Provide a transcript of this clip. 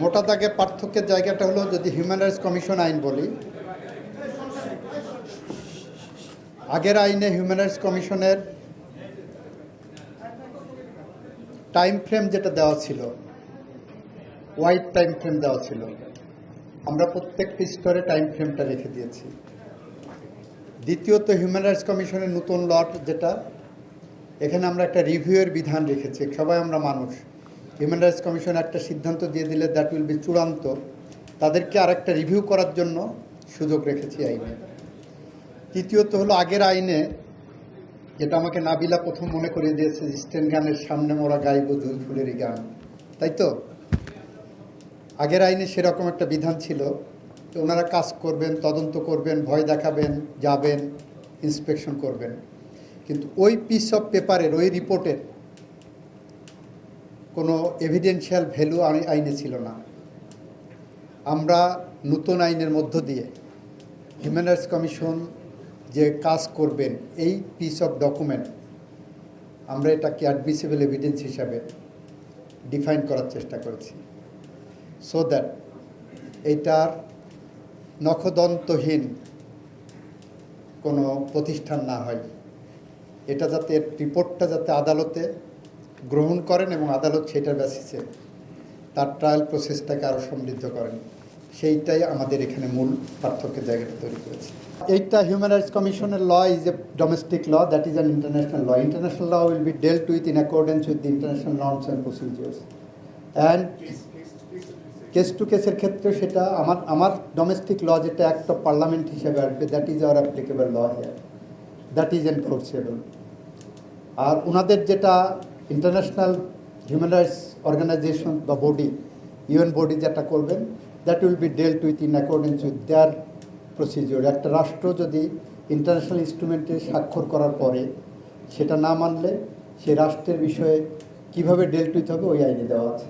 মোটা দাগে পার্থক্যের জায়গাটা হলো, যদি হিউম্যান রাইটস কমিশন আইন বলি, আগের আইনে হিউম্যান রাইটস কমিশনের টাইম ফ্রেম যেটা দেওয়া ছিল, ওয়াইড টাইম ফ্রেম দেওয়া ছিল, আমরা প্রত্যেকটি স্তরে টাইম ফ্রেমটা রেখে দিয়েছি। দ্বিতীয়ত, হিউম্যান রাইটস কমিশনের নতুন লট যেটা, এখানে আমরা একটা রিভিউয়ের বিধান রেখেছি। সবাই আমরা মানুষ, হিউম্যান রাইটস কমিশন একটা সিদ্ধান্ত দিয়ে দিলে দ্যাট উইল বি চূড়ান্ত, তাদেরকে আরেকটা রিভিউ করার জন্য সুযোগ রেখেছি আইনে। তৃতীয়ত হলো, আগের আইনে যেটা আমাকে নাবিলা প্রথম মনে করিয়ে দিয়েছে, স্টেন গানের সামনে মোরা গাইব জুই ফুলেরই গান, তাই তো? আগের আইনে সেরকম একটা বিধান ছিল, তো ওনারা কাজ করবেন, তদন্ত করবেন, ভয় দেখাবেন, যাবেন, ইন্সপেকশন করবেন, কিন্তু ওই পিস অফ পেপারের, ওই রিপোর্টের কোনো এভিডেন্সিয়াল ভ্যালু আইনে ছিল না। আমরা নতুন আইনের মধ্য দিয়ে হিউম্যান রাইটস কমিশন যে কাজ করবেন, এই পিস অফ ডকুমেন্ট আমরা এটাকে অ্যাডমিসিবল এভিডেন্স হিসাবে ডিফাইন করার চেষ্টা করেছি, সো দ্যাট এইটার নখদন্তহীন কোনো প্রতিষ্ঠান না হয়। এটা যাতে, রিপোর্টটা যাতে আদালতে গ্রহণ করেন এবং আদালত সেটার বেসিসে তার ট্রায়াল প্রসেসটাকে আরও সমৃদ্ধ করেন, সেইটাই আমাদের এখানে মূল পার্থক্যের জায়গাটা তৈরি করেছে। এইটা হিউম্যান রাইটস কমিশনের law is a domestic law, that is an international law. International law will be dealt with in accordance with the international norms and procedures. And case to কেসের ক্ষেত্রে সেটা আমার ডোমেস্টিক ল যেটা অ্যাক্ট অফ পার্লামেন্ট হিসেবে আসবে, that is our applicable law here, that is enforceable. আর ওনাদের যেটা ইন্টারন্যাশনাল হিউম্যান রাইটস অর্গানাইজেশন বা বডি, ইউএন বডি যেটা করবেন, that will be dealt with in accordance with their procedure. একটা রাষ্ট্র যদি ইন্টারন্যাশনাল ইনস্ট্রুমেন্টে স্বাক্ষর করার পরে সেটা না মানলে, সে রাষ্ট্রের বিষয়ে কীভাবে ডেল্ট উইথ হবে, ওই আইনে দেওয়া আছে।